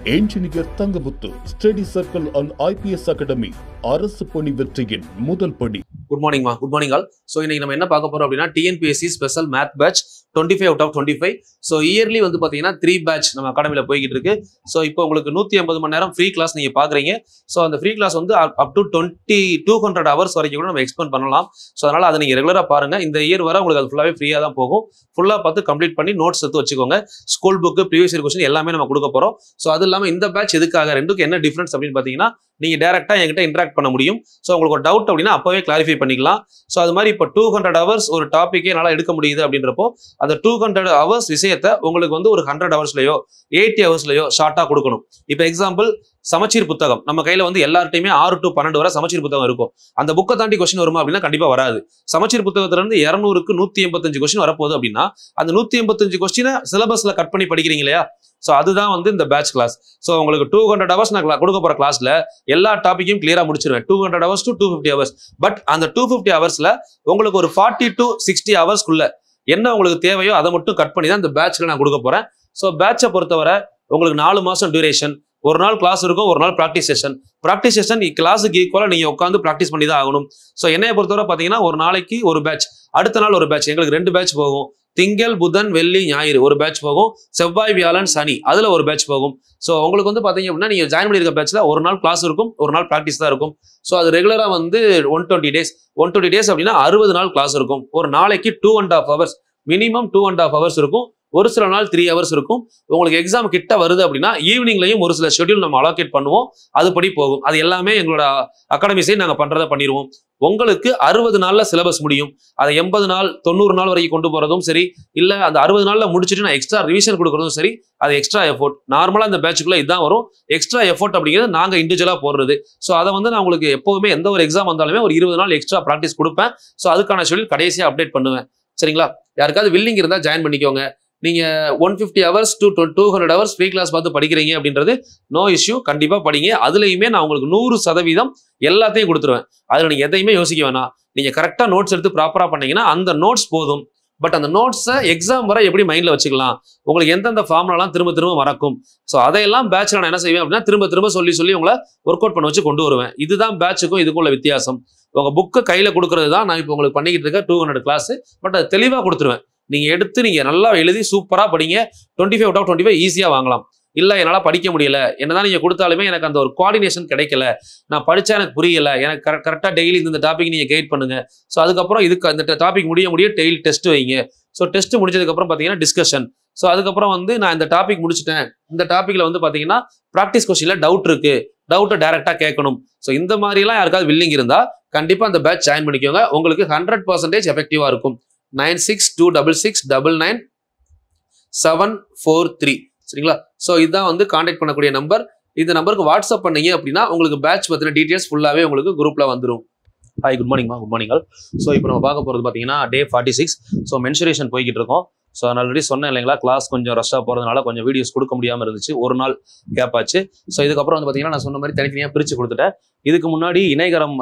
Engineer Thangamuthu, Study Circle and IPS Academy, அரசு பணி வெற்றியின் முதல் படி. Good morning ma. Good morning all. So இன்னைக்கு நம்ம என்ன பார்க்க போறோம் அப்படினா TNPSC special math batch 25 out of 25. So early வந்து பாத்தீங்கன்னா 3 பேட்ச் நம்ம அகாடமில போயிட்டு இருக்கு. So இப்போ உங்களுக்கு 150 மணி நேரம் ஃப்ரீ கிளாஸ் நீங்க பாக்குறீங்க. So அந்த ஃப்ரீ கிளாஸ் வந்து அப் டு 200 ஹவர்ஸ் வரைக்கும் கூட நம்ம எக்ஸ்பெண்ட் பண்ணலாம். So அதனால அதை நீங்க ரெகுலரா பாருங்க. இந்த இயர் வரை உங்களுக்கு அது ஃபுல்லாவே ஃப்ரீயா தான் போகும். ஃபுல்லா பார்த்து கம்ப்ளீட் பண்ணி நோட்ஸ் எடுத்து வச்சுக்கோங்க. School book, previous year question எல்லாமே நம்ம கொடுக்க போறோம். So அது இல்லாம இந்த பேட்ச் எதுக்காக ரெண்டுக்கு என்ன டிஃபரன்ஸ் அப்படினு பாத்தீங்கன்னா நீங்க டைரக்டா என்கிட்ட இன்டராக்ட் பண்ண முடியும். சோ உங்களுக்கு ஒரு டவுட் அப்படினா அப்பவே கிளாரிஃபை பண்ணிக்கலாம். சோ அது மாதிரி இப்ப 200 ஹவர்ஸ் ஒரு டாபிக்கே என்னால எடுக்க முடியுது அப்படின்றப்போ அந்த 200 ஹவர்ஸ் விஷயத்தை உங்களுக்கு வந்து ஒரு 100 ஹவர்ஸ்லயோ 80 ஹவர்ஸ்லயோ ஷார்ட்டா கொடுக்கணும். இப்ப எக்ஸாம்பிள் சமச்சீர் புத்தகம் நம்ம கையில வந்து எல்லார்ட்டையுமே 6 to 12 வரை சமச்சீர் புத்தகம் இருக்கும். அந்த புக்கை தாண்டி क्वेश्चन வருமா அப்படின்னா கண்டிப்பா வராது. சமச்சீர் புத்தகத்துல இருந்து 200க்கு 185 क्वेश्चन வரப்போகுது அப்படின்னா அந்த 185 क्वेश्चन சிலபஸ்ல கட் பண்ணி படிக்கிறீங்க இல்லையா? சோ அதுதான் வந்து இந்த பேட்ச் கிளாஸ். சோ உங்களுக்கு 200 ஹவர்ஸ் நான் கொடுக்க போற கிளாஸ்ல எல்லா டாபிக்கையும் கிளியரா முடிச்சிருவேன். 200 ஹவர்ஸ் டு 250 ஹவர்ஸ். பட் அந்த 250 ஹவர்ஸ்ல உங்களுக்கு ஒரு 40 to 60 ஹவர்ஸ்க்குள்ள என்ன உங்களுக்கு தேவையோ அதை மட்டும் கட் பண்ணி தான் இந்த பேட்ச்ல நான் கொடுக்க போறேன். சோ பேட்சை பொறுத்தவரை உங்களுக்கு 4 மாசம் டியூரேஷன், ஒரு நாள் கிளாஸ் இருக்கும், ஒரு நாள் பிராக்டிஸ் செஷன். பிராக்டிஸ் செஷன் கிளாஸுக்கு ஈக்குவலா நீங்க உட்காந்து பிராக்டிஸ் பண்ணி தான் ஆகணும். சோ என்னைய பொறுத்தவரை பாத்தீங்கன்னா ஒரு நாளைக்கு ஒரு பேட்ச், அடுத்த நாள் ஒரு பேட்ச், எங்களுக்கு 2 பேட்ச் போகும். திங்கள், புதன், வெள்ளி, ஞாயிறு ஒரு பேட்ச் போகும். செவ்வாய், வியாழன், சனி அதுல ஒரு பேட்ச் போகும். சோ உங்களுக்கு வந்து பாத்தீங்க அப்படின்னா நீங்க ஜாயின் பண்ணிருக்க பேட்ச்ல ஒரு நாள் கிளாஸ் இருக்கும், ஒரு நாள் பிராக்டிஸ் தான் இருக்கும். சோ அது ரெகுலரா வந்து 120 டேஸ் அப்படின்னா 60 நாள் கிளாஸ் இருக்கும். ஒரு நாளைக்கு 2.5 ஹவர்ஸ் மினிமம் 2.5 ஹவர்ஸ் இருக்கும். ஒரு சில நாள் 3 ஹவர்ஸ் இருக்கும். உங்களுக்கு எக்ஸாம் கிட்ட வருது அப்படின்னா ஈவினிங்லயும் ஒரு சில ஷெட்யூல் நம்ம அலோகேட் பண்ணுவோம். அதுபடி போகும். அது எல்லாமே எங்களோட அகாடமி சைடு நாங்க பண்றதை பண்ணிடுவோம். உங்களுக்கு 60 நாள்ல சிலபஸ் முடியும். அதை 80 நாள் 90 நாள் வரைக்கும் கொண்டு போறதும் சரி, இல்ல அந்த 60 நாள்ல முடிச்சுட்டு நான் எக்ஸ்ட்ரா ரிவிஷன் கொடுக்கறதும் சரி, அது எக்ஸ்ட்ரா எஃபோர்ட். நார்மலா இந்த பேட்சுக்குள்ள இதுதான் வரும். எக்ஸ்ட்ரா எஃபோர்ட் அப்படிங்கிறது நாங்க இண்டிவிஜுவலா போடுறது. ஸோ அதை வந்து நான் உங்களுக்கு எப்பவுமே எந்த ஒரு எக்ஸாம் வந்தாலுமே ஒரு 20 நாள் எக்ஸ்ட்ரா ப்ராக்டிஸ் கொடுப்பேன். ஸோ அதுக்கான ஷெட்யூல் கடைசியா அப்டேட் பண்ணுவேன். சரிங்களா? யாருக்காவது வில்லிங் இருந்தா ஜாயின் பண்ணிக்கோங்க. நீங்க 150 hours to 200 hours free class பார்த்து படிக்கிறீங்க அப்படின்றது நோ இஷ்யூ. கண்டிப்பா படிங்க. அதுலயுமே நான் உங்களுக்கு 100% எல்லாத்தையும் கொடுத்துருவேன். அதுல நீங்க எதையுமே யோசிக்க வேணாம். நீங்க கரெக்டா நோட்ஸ் எடுத்து ப்ராப்பரா பண்ணீங்கன்னா அந்த நோட்ஸ் போதும். பட் அந்த நோட்ஸை எக்ஸாம் வரை எப்படி மைண்ட்ல வச்சுக்கலாம், உங்களுக்கு எந்தெந்த ஃபார்முலாலாம் திரும்ப திரும்ப மறக்கும். ஸோ அதையெல்லாம் பேட்ச்ல நான் என்ன செய்வேன் அப்படின்னா திரும்ப திரும்ப சொல்லி உங்களை ஒர்க் அவுட் பண்ண வச்சு கொண்டு வருவேன். இதுதான் பேட்சுக்கும் இதுக்குள்ள வித்தியாசம். உங்க புக்கை கையில கொடுக்கறது தான் நான் இப்போ உங்களுக்கு பண்ணிக்கிட்டு இருக்க 200 கிளாஸ். பட் அது தெளிவா கொடுத்துருவேன். நீங்க எடுத்து நீங்க நல்லா எழுதி சூப்பரா படிங்க. 25 out of 25 ஈஸியா வாங்கலாம். இல்ல என்னால படிக்க முடியல, என்னதான் நீங்க கொடுத்தாலுமே எனக்கு அந்த ஒரு கோஆர்டினேஷன் கிடைக்கல, நான் படிச்சா எனக்கு புரியல, எனக்கு கரெக்டா டெய்லி இந்த டாபிக் நீங்க கைட் பண்ணுங்க. ஸோ அதுக்கப்புறம் இதுக்கு அந்த டாபிக் முடிய டெய்லி டெஸ்ட் வைங்க. ஸோ டெஸ்ட் முடிஞ்சதுக்கு அப்புறம் பாத்தீங்கன்னா டிஸ்கஷன். ஸோ அதுக்கப்புறம் வந்து நான் இந்த டாபிக் முடிச்சுட்டேன், இந்த டாபிக்ல வந்து பாத்தீங்கன்னா ப்ராக்டிஸ் கொஸ்டின்ல டவுட் இருக்கு, டவுட்டை டைரக்டா கேட்கணும். ஸோ இந்த மாதிரி எல்லாம் யாருக்காவது வில்லிங் இருந்தா கண்டிப்பா அந்த பேட்ச் ஜாயின் பண்ணிக்கோங்க. உங்களுக்கு 100% எஃபெக்டிவா இருக்கும். 9626999743 சரிங்களா? ஸோ இதுதான் வந்து கான்டாக்ட் பண்ணக்கூடிய நம்பர். இந்த நம்பருக்கு வாட்ஸ்அப் பண்ணீங்க அப்படின்னா உங்களுக்கு பேட்ச் பத்தின டீடைல்ஸ் ஃபுல்லாவே உங்களுக்கு குரூப்ல வந்துடும். ஹாய், குட் மார்னிங் மா. Good morning all. ஸோ இப்போ நம்ம பார்க்க போறது பாத்தீங்கன்னா டே 46. ஸோ மென்சுரேஷன் போய்கிட்டு இருக்கோம். ஸோ நான் ஆல்ரெடி சொன்னேன் இல்லைங்களா, கிளாஸ் கொஞ்சம் ரஷ்ஷாக போகிறதுனால கொஞ்சம் வீடியோஸ் கொடுக்க முடியாமல் இருந்துச்சு. ஒரு நாள் கேப் ஆச்சு. ஸோ இதுக்கப்புறம் வந்து பார்த்தீங்கன்னா நான் சொன்ன மாதிரி தனித்தனியாக பிரித்து கொடுத்துட்டேன். இதுக்கு முன்னாடி இணைகரம்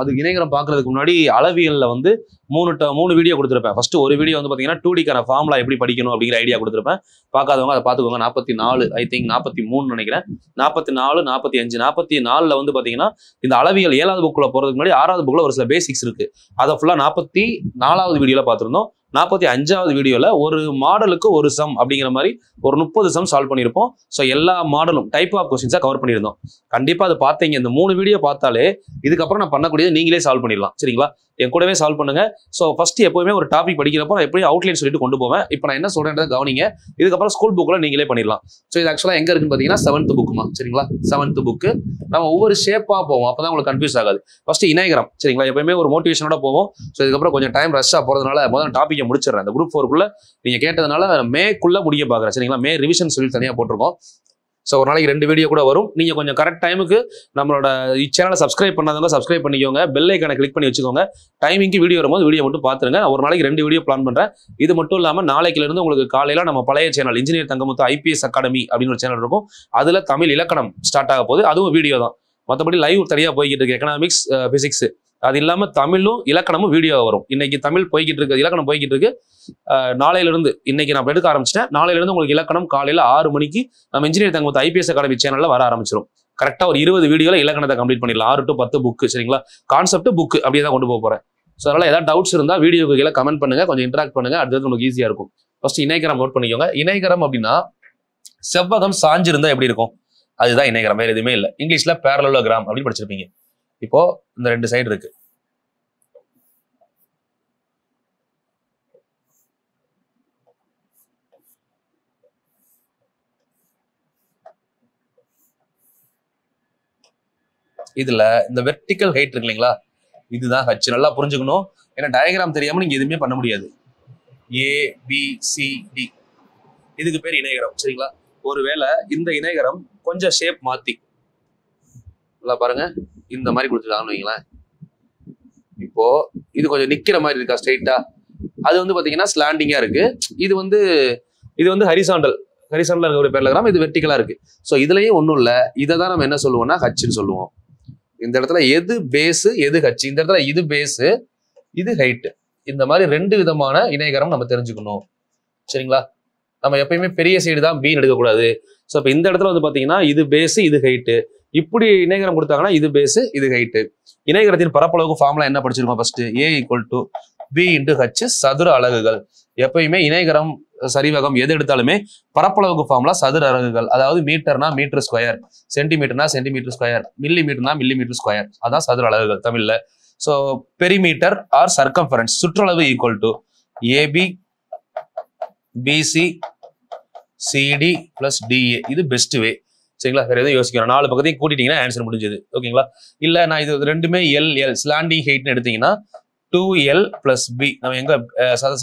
பார்க்கறதுக்கு முன்னாடி அளவியலில் வந்து 3 வீடியோ கொடுத்துருப்பேன். ஃபர்ஸ்ட் ஒரு வீடியோ வந்து பார்த்தீங்கன்னா 2Dக்கான ஃபார்முலா எப்படி படிக்கணும் அப்படிங்கிற ஐடியா கொடுத்துருப்பேன். பார்க்காதவங்க அதை பார்த்துக்கோங்க. 44 ஐ திங்க் 43 நினைக்கிறேன். 44, 45, 44ல் வந்து பார்த்தீங்கன்னா இந்த அளவியல் 7வது புக்கில் போகிறதுக்கு முன்னாடி 6வது புக்கில் ஒரு சில பேசிக்ஸ் இருக்கு. அதை ஃபுல்லாக 44வது வீடியோவில் பார்த்துருந்தோம். 45வது வீடியோல ஒரு மாடலுக்கு ஒரு சம் அப்படிங்கிற மாதிரி ஒரு 30 சம் சால்வ் பண்ணியிருப்போம். ஸோ எல்லா மாடலும் டைப் ஆஃப் கொஸ்டின்ஸா கவர் பண்ணியிருந்தோம். கண்டிப்பா அது பார்த்தீங்க. இந்த 3 வீடியோ பார்த்தாலே இதுக்கப்புறம் நான் பண்ணக்கூடியது நீங்களே சால்வ் பண்ணிடலாம். சரிங்களா? என் கூடவே சால்வ் பண்ணுங்க. ஸோ ஃபர்ஸ்ட் எப்பவுமே ஒரு டாபிக் படிக்கிறப்போ நான் எப்படியும் அவுட்லைன் சொல்லிட்டு கொண்டு போவேன். இப்போ நான் என்ன சொல்றேன்றதை கவனிங்க. இதுக்கப்புறம் ஸ்கூல் புக்ல நீங்களே பண்ணிடலாம். ஸோ இது ஆக்சுவலா எங்க இருக்குன்னு பாத்தீங்கன்னா 7th புக்குமா. சரிங்களா? 7th புக்கு நம்ம ஒவ்வொரு ஷேப்பா போவோம். அப்பதான் உங்களுக்கு கன்ஃபியூஸ் ஆகாது. ஃபர்ஸ்ட் இணையகரம். சரிங்களா? எப்பவுமே ஒரு மோட்டிவேஷனோட போவோம். ஸோ இதுக்கப்புறம் கொஞ்சம் டைம் ரஷ்ஷா போறதுனால முதல்ல டாபிக்கை முடிச்சிடறேன். இந்த குரூப் 4க்குள்ள நீங்க கேட்டதுனால மேக்குள்ள முடிய பாக்குறேன். சரிங்களா? மே ரிவிஷன் சொல்லி தனியா போட்டிருக்கோம். ஸோ ஒரு நாளைக்கு 2 வீடியோ கூட வரும். நீங்கள் கொஞ்சம் கரெக்ட் டைமுக்கு நம்மளோட சேனலை சப்ஸ்கிரைப் பண்ணாதவங்க சப்ஸ்கிரைப் பண்ணிக்கோங்க. பெல் ஐக்கானை கிளிக் பண்ணி வச்சுக்கோங்க. டைமிங்க்கு வீடியோ வரும்போது வீடியோ மட்டும் பார்த்துருங்க. ஒரு நாளைக்கு 2 வீடியோ பிளான் பண்ணுறேன். இது மட்டும் இல்லாமல் நாளைக்குலேருந்து உங்களுக்கு காலையில் நம்ம பழைய channel engineer Thangamuthu IPS academy அப்படின்னு ஒரு சேனல் இருக்கும். அதில் தமிழ் இலக்கணம் ஸ்டார்ட் ஆக போகுது. அதுவும் வீடியோ தான். மற்றபடி லைவ் தனியாக போய்கிட்டு இருக்கு. எக்கனாமிக்ஸ், பிசிக்ஸ் அது இல்லாம தமிழும் இலக்கணமும் வீடியோ வரும். இன்னைக்கு தமிழ் போய்கிட்டு இருக்கு, இலக்கணம் போய்கிட்டு இருக்கு. நாளையிலிருந்து இன்னைக்கு நான் எடுக்க ஆரம்பிச்சிட்டேன். நாளையிலிருந்து உங்களுக்கு இலக்கணம் காலையில 6 மணிக்கு நம்ம இன்ஜினியர் தங்கமுத்து IPS அகாடமி சேனல்ல வர ஆரம்பிச்சிடும். கரெக்டா ஒரு 20 வீடியோல இலக்கணத்தை கம்ப்ளீட் பண்ணிடலாம். 6 to 10 புக்கு. சரிங்களா? கான்செப்ட் புக்கு அப்படியே தான் கொண்டு போக போறேன். ஸோ அதனால ஏதாவது டவுட்ஸ் இருந்தா வீடியோக்கு கீழே கமெண்ட் பண்ணுங்க, கொஞ்சம் இன்டராக்ட் பண்ணுங்க. அடுத்தது நமக்கு ஈஸியா இருக்கும். ஃபர்ஸ்ட் இணைகரம் நோட் பண்ணிக்கோங்க. இணைகரம் அப்படின்னா செவ்வகம் சாஞ்சிருந்தா எப்படி இருக்கும், அதுதான் இணைகரம், வேற எதுவுமே இல்லை. இங்கிலீஷ்ல பேரலோகிராம் அப்படின்னு படிச்சிருப்பீங்க. இப்போ இந்த 2 சைடு இருக்கு. இதுல இந்த வெர்டிக்கல் ஹைட் இருக்கு இல்லைங்களா, இதுதான் ஹச். நல்லா புரிஞ்சுக்கணும். ஏன்னா டயக்ராம் தெரியாம நீங்க எதுவுமே பண்ண முடியாது. ABCD இதுக்கு பேர் இணைகரம். சரிங்களா? ஒருவேளை இந்த இணைகரம் கொஞ்சம் ஷேப் மாத்தி நல்லா பாருங்க, இந்த மாதிரி கொடுத்துருக்காங்கன்னு வைங்களேன். இப்போ இது கொஞ்சம் நிக்கிற மாதிரி இருக்கா ஸ்ட்ரெயிட்டா, அது வந்து பாத்தீங்கன்னா ஸ்லாண்டிங்கா இருக்கு. இது வந்து ஹரிசாண்டல் இருக்க ஒரு பேரலோகிராம், இது வெர்டிகலா இருக்கு. ஸோ இதுலயும் ஒன்றும் இல்லை. இதை தான் நம்ம என்ன சொல்லுவோம்னா ஹச்சுன்னு சொல்லுவோம். இந்த இடத்துல எது பேஸு எது ஹச்சு, இந்த இடத்துல இது பேஸு இது ஹைட்டு. இந்த மாதிரி 2 விதமான இணைகரம் நம்ம தெரிஞ்சுக்கணும். சரிங்களா? நம்ம எப்பயுமே பெரிய சைடு தான் பீன் எடுக்கக்கூடாது. ஸோ இப்போ இந்த இடத்துல வந்து பார்த்தீங்கன்னா இது பேஸு இது ஹைட்டு. இப்படி இணைகரம் கொடுத்தாங்கன்னா இது பேஸு இது ஹைட்டு. இணைகரத்தின் பரப்பளவுக்கு ஃபார்முலா என்ன படிச்சிருக்கோம்? ஃபர்ஸ்ட் A = B × H சதுர அலகுகள். எப்பயுமே இணைகரம் சரிவகம் எது எடுத்தாலுமே பரப்பளவுக்கு ஃபார்முலா சதுர அலகுகள். அதாவது மீட்டர்னா மீட்டர் ஸ்கொயர், சென்டிமீட்டர்னா சென்டிமீட்டர் ஸ்கொயர், மில்லிமீட்டர்னா மில்லிமீட்டர் ஸ்கொயர். அதான் சதுர அலகுகள் தமிழ்ல. ஸோ பெரிமீட்டர் ஆர் சர்க்கம்ஃபரன்ஸ் சுற்றளவு = AB BC CD + DA. இது பெஸ்ட் வே. சரிங்களா? வேற எதுவும் யோசிக்கிறோம், 4 பக்கத்தையும் கூட்டிட்டீங்கன்னா ஆன்சர் முடிஞ்சது. ஓகேங்களா? இல்ல நான் இது ரெண்டுமே L ஸ்லாண்டிங் ஹைட்னு எடுத்தீங்கன்னா 2L + B. நம்ம எங்க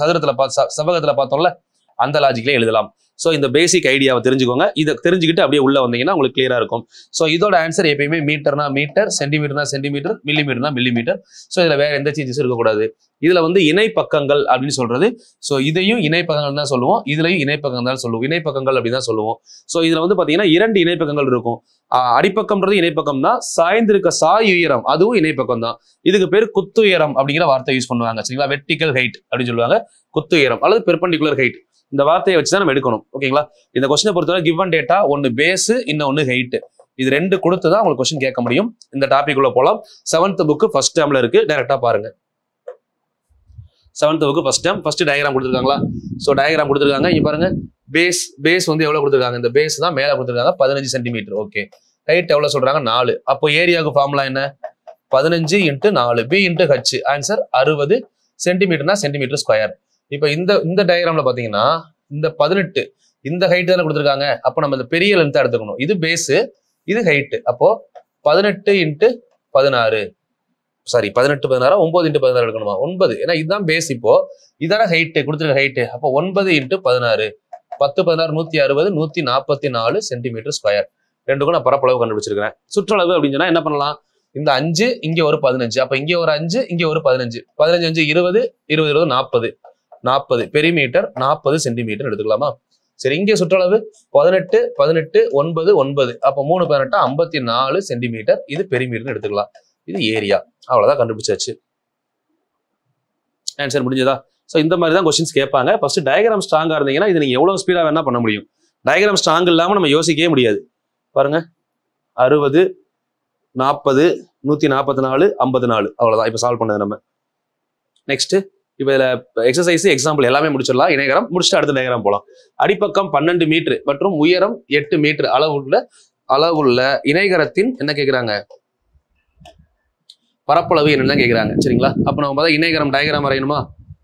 சதுரத்துல செவ்வகத்துல பார்த்தோம்ல, அந்த லாஜிக்ல எழுதலாம். ஸோ இந்த பேசிக் ஐடியாவை தெரிஞ்சுக்கோங்க. இதை தெரிஞ்சுக்கிட்டு அப்படியே உள்ள வந்தீங்கன்னா உங்களுக்கு கிளியரா இருக்கும். ஸோ இதோட ஆன்சர் எப்பயுமே மீட்டர்னா மீட்டர், சென்டிமீட்டர்னா சென்டிமீட்டர், மில்லிமீட்டர்னா மில்லிமீட்டர். ஸோ இதுல வேற எந்த சேஞ்சஸும் இருக்கக்கூடாது. இதுல வந்து இணை பக்கங்கள் அப்படின்னு சொல்றது. ஸோ இதையும் இணை பக்கங்கள் தான் சொல்லுவோம், இதுலயும் இணை பக்கங்கள் தான் சொல்லுவோம். இணை பக்கங்கள் அப்படின்னு தான் சொல்லுவோம். ஸோ இதுல வந்து பாத்தீங்கன்னா 2 இணை பக்கங்கள் இருக்கும். அடிப்பக்கம்ன்றது இணைப்பக்கம் தான், சாய்ந்திருக்க சாய் உயரம் அதுவும் இணைப்பக்கம் தான். இதுக்கு பேர் குத்துயரம் அப்படிங்கிற வார்த்தை யூஸ் பண்ணுவாங்க. சரிங்களா? வெர்டிகல் ஹைட் அப்படின்னு சொல்லுவாங்க, குத்துயரம் அல்லது பெர்பெண்டிகுலர் ஹைட். இந்த வார்த்தையை வச்சுதான் நம்ம எடுக்கணும். ஓகேங்களா? இந்த கொஸ்டினை பொறுத்தவரை கிவன் டேட்டா ஒன்னு பேஸ் இன்னொன்னு ஹைட், இது 2 கொடுத்துதான் உங்களுக்கு கொஸ்டின் கேட்க முடியும். இந்த டாபிக் உள்ள போலாம். 7th புக் ஃபர்ஸ்ட் டேர்ம்ல இருக்கு, டைரக்டா பாருங்க. 7th book first term. First diagram கொடுத்துருக்காங்களா? ஸோ டயக்ராம் கொடுத்துருக்காங்க. இங்க பாருங்க, பேஸ் வந்து எவ்வளவு கொடுத்துருக்காங்க? இந்த பேஸ் தான் மேல கொடுத்துருக்காங்க 15 சென்டிமீட்டர். ஓகே, ஹைட் எவ்வளவு சொல்றாங்க? 4. அப்போ ஏரியாவுக்கு ஃபார்முலா என்ன? 15 × 4 B × H. ஆன்சர் 60 சென்டிமீட்டர்னா சென்டிமீட்டர் ஸ்கொயர். இப்போ இந்த டயக்ராம்ல பாத்தீங்கன்னா இந்த 18 இந்த ஹைட் தானே கொடுத்துருக்காங்க. அப்போ நம்ம இந்த பெரிய லென்த்தா எடுத்துக்கணும். இது பேஸ், இது ஹைட். அப்போ 18 × 16 சாரி 18 16 9 × 16 எடுக்கணுமா? 9. ஏன்னா இதுதான் பேஸ். இப்போ இதான ஹைட் கொடுத்துருக்க ஹைட். அப்போ 9 × 16 10 16 160 144 சென்டிமீட்டர் ஸ்கொயர். 2க்கும் நான் பரப்பளவு கண்டுபிடிச்சிருக்கிறேன். சுற்றளவு அப்படின்னு சொன்னா என்ன பண்ணலாம்? இந்த 5 இங்க ஒரு 15, அப்ப இங்க ஒரு 5 இங்க ஒரு 15, 15 5 20 20 20 40 பெரிமீட்டர் 40 சென்டிமீட்டர் எடுத்துக்கலாமா? சரி, இங்கே சுற்றளவு 18 18 9 9, அப்ப 3 18 54 சென்டிமீட்டர். இது பெரிமீட்டர் எடுத்துக்கலாம். இது ஏரியா. அவ்வளவுதான், கண்டுபிடிச்சாச்சு. ஆன்சர் முடிஞ்சதா? ஸோ இந்த மாதிரி தான் கொஸ்டின்ஸ் கேட்பாங்க. ஃபர்ஸ்ட் டயக்ராம் ஸ்ட்ராங்கா இருந்தீங்கன்னா இது நீங்க எவ்வளவு ஸ்பீடா வேணா பண்ண முடியும். டயக்ராம் ஸ்ட்ராங் இல்லாம நம்ம யோசிக்கவே முடியாது. பாருங்க, 60 40 144 54, அவ்வளவுதான். இப்ப சால்வ் பண்ணது நம்ம. நெக்ஸ்ட் இப்ப இதுல எக்ஸசைஸ் எக்ஸாம்பிள் எல்லாமே முடிச்சிடலாம். இணையகரம் முடிச்சுட்டு அடுத்த டயக்ராம் போலாம். அடிப்பக்கம் 12 மீட்டர் மற்றும் உயரம் 8 மீட்டர் அளவுள்ள இணைகரத்தின் என்ன கேட்கிறாங்க? பரப்பளவு என்னன்னு தான் கேட்கிறாங்க. சரிங்களா? அப்ப நம்ம பார்த்தா இணைகரம் டயக்ராம் வரையணுமா?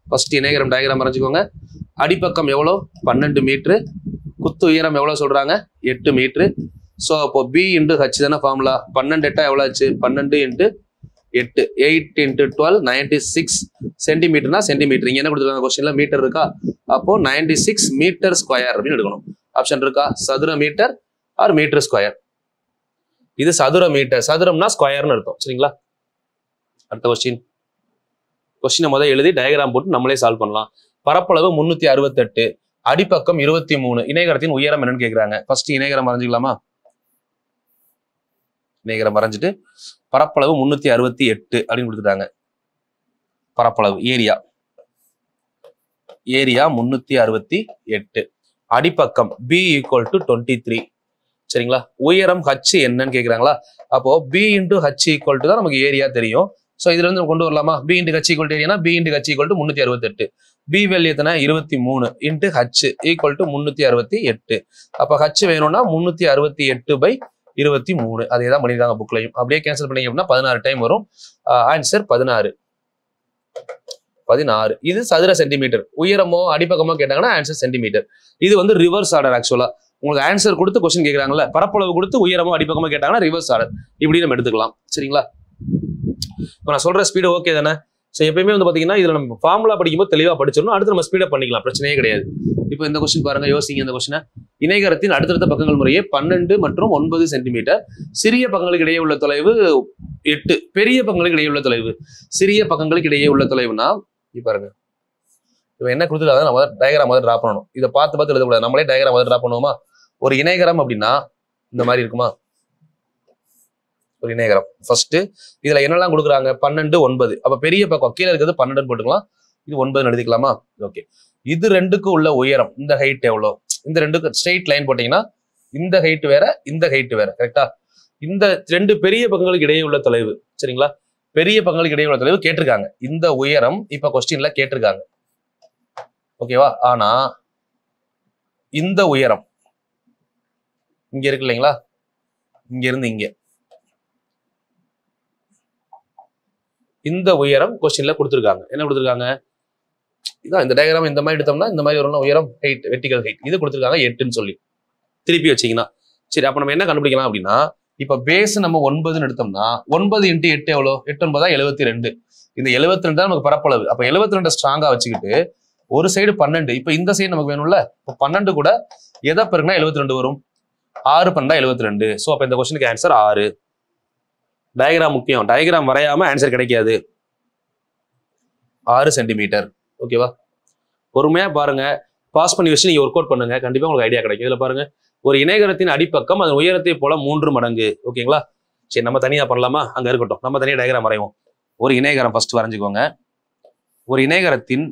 ஃபர்ஸ்ட் இணைகரம் டயக்ராம் வரைஞ்சுக்கோங்க. அடிப்பக்கம் எவ்வளோ? 12 மீட்டர். குத்து உயரம் எவ்வளவு சொல்றாங்க? 8 மீட்டர். ஸோ அப்போ B × H தானே ஃபார்முலா. 12 8 எவ்வளோ ஆச்சு? 12 × 8 8 × 12 96 சென்டிமீட்டர்னா சென்டிமீட்டர். இங்க என்ன கொடுத்துருக்காங்க கொஸ்டின்ல? மீட்டர் இருக்கா? அப்போ 96 மீட்டர் ஸ்கொயர் அப்படின்னு எடுக்கணும். ஆப்ஷன் இருக்கா? சதுர மீட்டர் ஆர் மீட்டர் ஸ்கொயர். இது சதுர மீட்டர், சதுரம்னா ஸ்கொயர்னு அர்த்தம். சரிங்களா? அடுத்த கொஸ்டினை முதல் எழுதி டயக்ராம் போட்டு நம்மளே சால்வ் பண்ணலாம். பரப்பளவு 368, அடிப்பக்கம் 23, இணைகரத்தின் உயரம் என்னன்னு கேட்கிறாங்க. ஃபர்ஸ்ட் இணைகரம் வரைஞ்சிக்கலாமா? இணைகரம் வரைஞ்சிட்டு பரப்பளவு 368 அப்படின்னு கொடுத்துட்டாங்க. பரப்பளவு ஏரியா 368. அடிப்பக்கம் B equal to 23. சரிங்களா? உயரம் H என்னன்னு கேட்குறாங்களா? அப்போ B into H equal to தான் நமக்கு ஏரியா தெரியும். ஸோ இதுல இருந்து கொண்டு வரலாமா? B into H equal to ஏரியானா B into H equal to 368. B value எத்தனை? 23 இன்டு H ஈக்குவல் டு 368. அப்போ H வேணும்னா 368/23. அதே தான் பண்ணியிருக்காங்க புக்லையும். அப்படியே கேன்சல் பண்ணீங்க அப்படின்னா 16 டைம் வரும். ஆன்சர் 16. இது சதுர சென்டிமீட்டர். உயரமோ அடிப்பக்கமோ கேட்டாங்கன்னா ஆன்சர் சென்டிமீட்டர். இது வந்து ரிவர்ஸ் ஆர்டர். ஆக்சுவலா உங்களுக்கு ஆன்சர் கொடுத்து கொஸ்டின் கேட்கறாங்கல்ல, பரப்பளவு கொடுத்து உயரமோ அடிப்பக்கமோ கேட்டாங்கன்னா ரிவர்ஸ் ஆர்டர். இப்படி நம்ம எடுத்துக்கலாம். சரிங்களா? இப்போ நான் சொல்ற ஸ்பீடு ஓகே தானே? ஸோ எப்பயுமே வந்து பாத்தீங்கன்னா இதுல நம்ம ஃபார்முலா படிக்கும்போது தெளிவா படிச்சிடணும். அடுத்து நம்ம ஸ்பீடப் பண்ணிக்கலாம், பிரச்சனையே கிடையாது. இப்போ இந்த கொஸ்டின் பாருங்க, யோசிங்க இந்த கொஸ்டினை. இணைகரத்தின் அடுத்தடுத்த பக்கங்கள் முறையே 12 மற்றும் 9 சென்டிமீட்டர். சிறிய பக்கங்களுக்கு இடையே உள்ள தொலைவு 8. பெரிய பக்கங்களுக்கு இடையே உள்ள தொலைவு. சிறிய பக்கங்களுக்கு இடையே உள்ள தொலைவுனா பாருங்க, இப்போ என்ன கொடுத்துருக்காங்க, நம்ம டயக்ராம் மாதிரி டிரா பண்ணணும். இதை பார்த்து எழுதக்கூடாது, நம்மளே டயக்ராம் மாதிரி டிரா பண்ணுவோமா? ஒரு இணைகரம் அப்படின்னா இந்த மாதிரி இருக்குமா? ஒரு இணைகரம் ஃபர்ஸ்ட் இதுல என்னெல்லாம் கொடுக்குறாங்க? 12, 9. அப்ப பெரிய பக்கம் கீழே இருக்கிறது 12 போட்டுக்கலாம், இது 9 எழுதிக்கலாமா? ஓகே. இது ரெண்டுக்கு உள்ள உயரம், இந்த ஹைட் எவ்வளோ? இந்த ரெண்டுக்கு ஸ்ட்ரெயிட் லைன் போட்டீங்கன்னா இந்த ஹைட் வேற, இந்த ஹைட் வேற. கரெக்டா? இந்த ரெண்டு பெரிய பக்கங்களுக்கு இடையே உள்ள தொலைவு. சரிங்களா? பெரிய பக்கங்களுக்கு இடையே உள்ள தொலைவு கேட்டிருக்காங்க. இந்த உயரம் இப்ப கொஸ்டின்ல கேட்டிருக்காங்க. ஓகேவா? ஆனா இந்த உயரம் இங்க இருக்கு இல்லைங்களா? இங்க இருந்து இங்க இந்த உயரம் கொஸ்டின்ல கொடுத்துருக்காங்க. என்ன கொடுத்துருக்காங்க? இதான் இந்த டயக்ராம் இந்த மாதிரி எடுத்தோம்னா இந்த மாதிரி ஒரு உயரம் ஹைட், வெர்டிகல் ஹைட் இது கொடுத்துருக்காங்க 8ன்னு சொல்லி திருப்பி வச்சீங்கன்னா. சரி, அப்ப நம்ம என்ன கண்டுபிடிக்கலாம் அப்படின்னா, இப்ப பேஸ் நம்ம 9ன்னு எடுத்தோம்னா 9 × 8 எவ்வளோ? 8 9 72. இந்த 72 தான் நமக்கு பரப்பளவு. அப்ப 72 ஸ்ட்ராங்கா வச்சுக்கிட்டு ஒரு சைடு 12, இப்ப இந்த சைடு நமக்கு வேணும்ல, இப்போ 12 கூட எதை பெருக்குனா 72 வரும்? 6 12 72. ஸோ அப்ப இந்த கொஸ்டினுக்கு ஆன்சர் 6. டயக்ராம் முக்கியம், டயக்ராம் வரையாம ஆன்சர் கிடைக்காது. 6 சென்டிமீட்டர். ஓகேவா? பொறுமையா பாருங்க, பாஸ் பண்ணி வச்சு நீங்க ஒர்க் அவுட் பண்ணுங்க, கண்டிப்பா உங்களுக்கு ஐடியா கிடைக்கும். இதுல பாருங்க, ஒரு இணைகரத்தின் அடிப்பக்கம் அதன் உயரத்தை போல 3 மடங்கு. ஓகேங்களா? சரி, நம்ம தனியா பண்ணலாமா? அங்க இருக்கட்டும், நம்ம தனியா டயக்ராம் வரைவோம். ஒரு இணைகரம் ஃபர்ஸ்ட் வரைஞ்சுக்கோங்க. ஒரு இணைகரத்தின்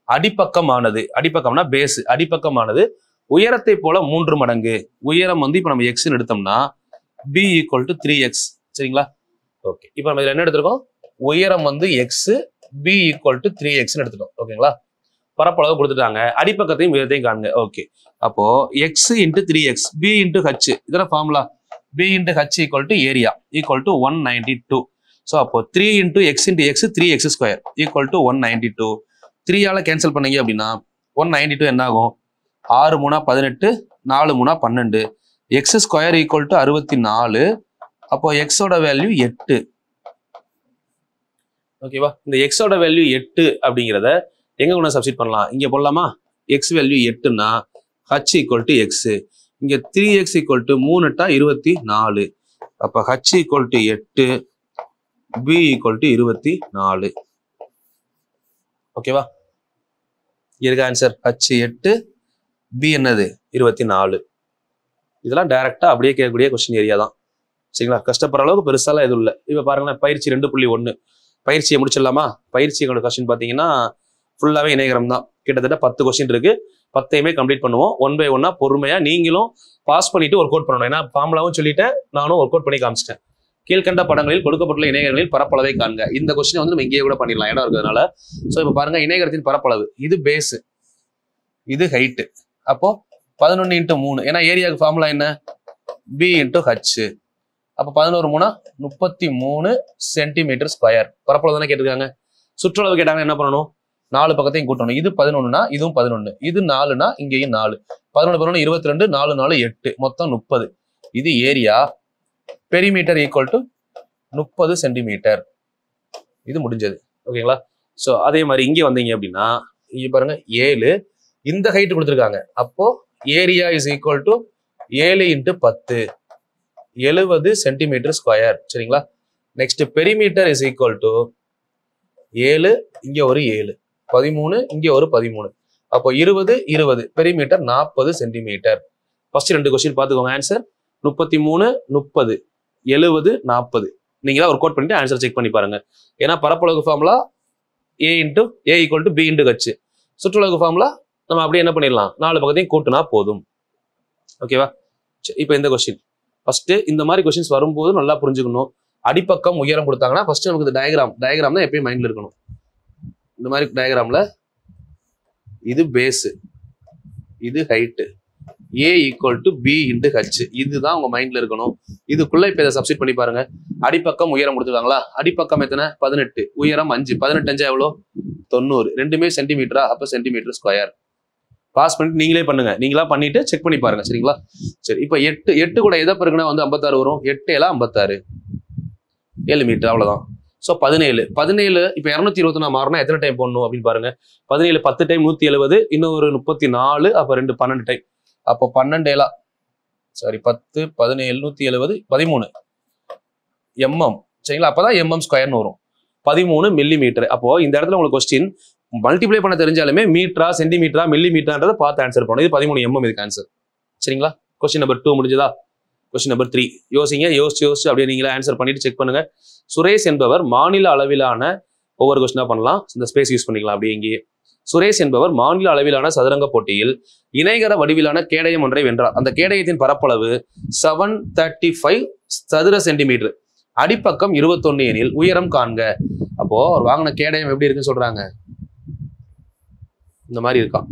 அடிப்பக்கமானது, அடிப்பக்கம்னா பேஸ், அடிப்பக்கமானது உயரத்தை போல 3 மடங்கு. உயரம் வந்து இப்ப நம்ம எக்ஸ்ன்னு எடுத்தோம்னா b ஈக்குவல் டு 3x. சரிங்களா? ஓகே. இப்போ நம்ம இதுல என்ன எடுத்திருக்கோம்? உயரம் வந்து X, b equal to 3x எடுத்துட்டோம். ஓகேங்களா? பரப்பளவு கொடுத்துட்டாங்க, அடிப்பக்கத்தையும் உயரத்தையும் காணுங்க. ஓகே. அப்போ x into 3x, b into h, இதெல்லாம் formula. b into h equal to area equal to 192. So அப்போ 3 into x into x 3x² equal to 192. 3ஆல கேன்சல் பண்ணீங்க அப்படின்னா 192 என்ன ஆகும்? 6 3 18, 4 3 12. x² equal to 64. அப்போ எக்ஸோட வேல்யூ 8. ஓகேவா? இந்த எக்ஸோட வேல்யூ 8 அப்படிங்கிறத எங்க கொண்டு சப்ஸ்டிட் பண்ணலாம்? இங்க போடலாமா? எக்ஸ் வேல்யூ 8னா h ஈக்குவல் டு எக்ஸ். இங்க 3x ஈக்குவல் டு 3 8 24. அப்ப h equal to 8, b equal to 24. ஓகேவா? இருக்க ஆன்சர் h 8, b என்னது 24. இதெல்லாம் டைரக்டா அப்படியே கேட்கக்கூடிய கொஸ்டின் ஏரியா தான். சரிங்களா? கஷ்டப்படுற அளவுக்கு பெருசாலாம் எதுவும் இல்லை. இப்ப பாருங்களேன், பயிற்சி 2.1 பயிற்சியை முடிச்சிடலாமா? பயிற்சியோட கொஸ்டின் பாத்தீங்கன்னா ஃபுல்லாவே இணைகரம் தான். கிட்டத்தட்ட 10 கொஸ்டின் இருக்கு. 10ஐயுமே கம்ப்ளீட் பண்ணுவோம். 1 by 1 பொறுமையா நீங்களும் பாஸ் பண்ணிட்டு ஒர்க் அவுட் பண்ணணும். ஏன்னா ஃபார்முலாவும் சொல்லிட்டேன், நானும் ஒர்க் அவுட் பண்ணி காமிச்சிட்டேன். கீழ்கண்ட படங்களில் கொடுக்கப்பட்டுள்ள இணைகரங்களில் பரப்பளவை காண்க. இந்த கொஸ்டின் வந்து நம்ம இங்கேயே கூட பண்ணிடலாம், இடம் இருக்கிறதுனால. ஸோ இப்போ பாருங்க, இணைகரத்தின் பரப்பளவு இது பேஸ், இது ஹைட். அப்போ 11 × 3. ஏன்னா ஏரியாவுக்கு ஃபார்முலா என்ன? b × h. அப்போ 11 3 33 சென்டிமீட்டர் ஸ்கொயர். பரப்பளவு தானே கேட்டிருக்காங்க. சுற்றளவு கேட்டாங்க, என்ன பண்ணணும்? 4 பக்கத்தையும் கூட்டணும். இது 11னா இதுவும் 11, இது 4னா இங்கேயும் 4. 11 11 22, 4 4 8, மொத்தம் 30. இது area. Perimeter equal to 30 centimetre. இது முடிஞ்சது. ஓகேங்களா? ஸோ அதே மாதிரி இங்கே வந்தீங்க அப்படின்னா இங்க பாருங்க 7, இந்த ஹைட் கொடுத்துருக்காங்க. அப்போ area is equal to 7 × 10, 70 centimetre square. சரிங்களா? Next perimeter is equal to 7, இங்க ஒரு 7, 13, இங்க ஒரு 13. அப்போ 20 20, பெரிமீட்டர் 40 சென்டிமீட்டர். ஃபர்ஸ்ட் 2 கொஸ்டின் பார்த்துக்கோங்க. ஆன்சர் 33 30, 70 40. நீங்களா ஒர்க் அவுட் பண்ணிட்டு ஆன்சர் செக் பண்ணி பாருங்க. ஏன்னா பரப்பளவு formula a × a = b × h. சுற்றளவு ஃபார்முலா நம்ம அப்படியே என்ன பண்ணிடலாம், 4 பக்கத்தையும் கூட்டினா போதும். ஓகேவா? இப்போ இந்த கொஸ்டின் ஃபர்ஸ்ட் இந்த மாதிரி கொஸ்டின்ஸ் வரும்போது நல்லா புரிஞ்சுக்கணும். அடிப்பக்கம் உயரம் கொடுத்தாங்கன்னா ஃபர்ஸ்ட் நமக்கு இந்த டயக்ராம் தான் எப்பயும் மைண்ட்ல இருக்கணும். இந்த மாதிரி டயக்ராம்ல இது பேஸ், இது ஹைட், a = b × h, இதுதான் உங்க மைண்ட்ல இருக்கணும். இதுக்குள்ள இப்ப இதை சப்ஸ்டிட் பண்ணி பாருங்க. அடிப்பக்கம் உயரம் கொடுத்துருக்காங்களா, அடிப்பக்கம் எத்தனை 18, உயரம் 5, 18 5 எவ்வளோ 90, ரெண்டுமே சென்டிமீட்டரா, அப்ப சென்டிமீட்டர் ஸ்கொயர். பாஸ் பண்ணிட்டு நீங்களே பண்ணுங்க, நீங்களா பண்ணிட்டு செக் பண்ணி பாருங்க. சரிங்களா? சரி, இப்ப 8 கூட எதை பிறகுனா வந்து 56 வரும். 8 7 56, 7 மீட்டர், அவ்வளவுதான். ஸோ 17 இப்போ 224 மாறினா எத்தனை டைம் போடணும் அப்படின்னு பாருங்க. 17 10 டைம் 170, இன்னும் ஒரு 34, அப்போ 2 12 டைம். அப்போ 12 7 சாரி 10 17 170 13 mm. சரிங்களா? அப்பதான் mm ஸ்கொயர்னு வரும். 13 மில்லிமீட்டர். அப்போ இந்த இடத்துல உங்களுக்கு கொஸ்டின் மல்டிப்ளை பண்ண தெரிஞ்சாலுமே மீட்டரா சென்டிமீட்டரா மில்லிமீட்டரான்றதை பார்த்து ஆன்சர் பண்ணணும். இது 13 mm இதுக்கு ஆன்சர். சரிங்களா? கொஸ்டின் நம்பர் 2 முடிஞ்சதா? கொஸ்டின் நம்பர் 3 யோசிச்சு அப்படியே நீங்களே ஆன்சர் பண்ணிட்டு செக் பண்ணுங்க. சுரேஷ் என்பவர் மாநில அளவிலான, ஒவ்வொரு கொஸ்டினா பண்ணலாம், இந்த ஸ்பேஸ் யூஸ் பண்ணிக்கலாம் அப்படியே இங்கேயே. சுரேஷ் என்பவர் மாநில அளவிலான சதுரங்க போட்டியில் இணைகர வடிவிலான கேடயம் ஒன்றை வென்றார். அந்த கேடயத்தின் பரப்பளவு 735 சதுர சென்டிமீட்டர், அடிப்பக்கம் 21 எனில் உயரம் காண்க. அப்போ அவர் வாங்கின கேடயம் எப்படி இருக்குன்னு சொல்றாங்க, இந்த மாதிரி இருக்கான்,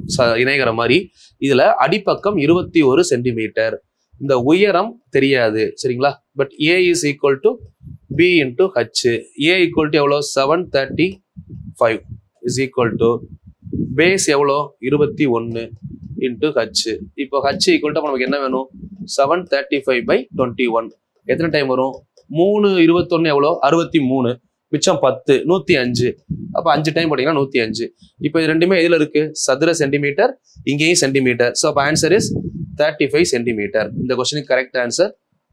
இணைகர மாதிரி. இதுல அடிப்பக்கம் 21 சென்டிமீட்டர், இந்த உயரம் தெரியாது. சரிங்களா? But a = b × h. a = எவ்வளோ 735 = பேஸ் எவ்வளோ 21 × h. இப்போ h = நமக்கு என்ன வேணும் 735/21. எத்தனை டைம் வரும் 3 21 எவ்வளோ 63, மிச்சம் 10 105. அப்போ 5 டைம் போட்டீங்கன்னா 105. இப்போ இது ரெண்டுமே எதுல இருக்கு, சதுர சென்டிமீட்டர், இங்கேயும் சென்டிமீட்டர். ஸோ அப்போ ஆன்சர் இஸ் 35 சென்டிமீட்டர். இந்த கொஸ்டினுக்கு கரெக்ட் ஆன்சர்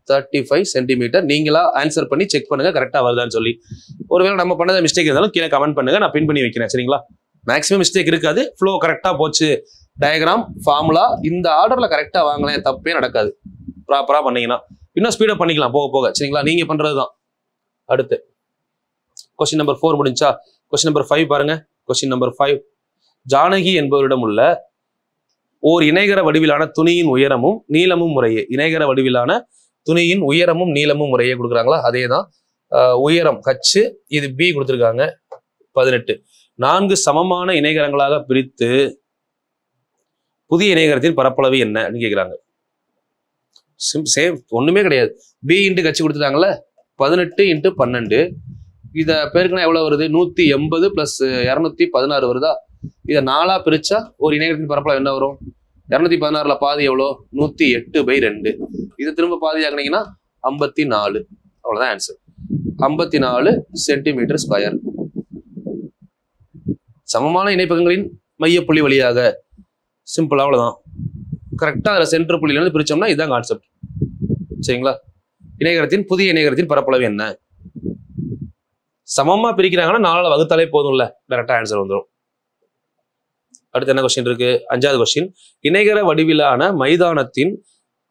35 சென்டிமீட்டர். நீங்களா ஆன்சர் பண்ணி செக் பண்ணுங்க கரெக்டா வருதான்னு சொல்லி. ஒருவேளை நம்ம பண்ணத மிஸ்டேக் இருந்தாலும் கீழே கமெண்ட் பண்ணுங்க, நான் பின் பண்ணி வைக்கிறேன். சரிங்களா? மேக்ஸிமம் மிஸ்டேக் இருக்காது, ஃப்ளோ கரெக்டா போச்சு. டயக்ராம் ஃபார்முலா இந்த ஆர்டர்ல கரெக்டா வாங்கலாம், தப்பே நடக்காது. ப்ராப்பரா பண்ணீங்கன்னா இன்னும் ஸ்பீடப் பண்ணிக்கலாம் போக போக. சரிங்களா? நீங்க பண்றதுதான். அடுத்து கொஸ்டின் நம்பர் 4 முடிஞ்சா. கொஸ்டின் நம்பர் 5 பாருங்க. கொஸ்டின் நம்பர் 5, ஜானகி என்பவரிடம் உள்ள ஓர் இணைகர வடிவிலான துணியின் உயரமும் நீளமும் முறையே. இணைகர வடிவிலான துணியின் உயரமும் நீளமும் முறையே கொடுக்குறாங்களா, அதே தான். உயரம் h, இது b கொடுத்துருக்காங்க 18. 4 சமமான இணைகரங்களாக பிரித்து புதிய இணைகரத்தின் பரப்பளவு என்ன அப்படின்னு கேட்குறாங்க. சேம், ஒண்ணுமே கிடையாது. b × h கொடுத்துட்டாங்கல்ல, 18 × 12. இதை பெருக்குனா எவ்வளவு வருது 180 + 216 வருதா. இதை 4ஆ பிரிச்சா ஒரு இணைகரத்தின் பரப்பளவு என்ன வரும் 216ல பாதி எவ்வளோ 108/2. இது திரும்ப பாதி ஆகினீங்கன்னா 54. அவ்வளவுதான் ஆன்சர். 54 centimetre square. சமமான இணைப்பகங்களின் மையப்புள்ளி வழியாக, சிம்பிள், அவ்வளவுதான். கரெக்டா அதுல சென்டர் புள்ளியில இருந்து பிரிச்சோம்னா இதுதான் கான்செப்ட். சரிங்களா? இணைகரத்தின் புதிய இணைகரத்தின் பரப்பளவு என்ன, சமமா பிரிக்கிறாங்கன்னா 4ஆல வகுத்தாலே போதும்ல, கரெக்டா ஆன்சர் வந்துடும். அடுத்து என்ன கொஸ்டின் இருக்கு, 5வது கொஸ்டின். இணைகர வடிவிலான மைதானத்தின்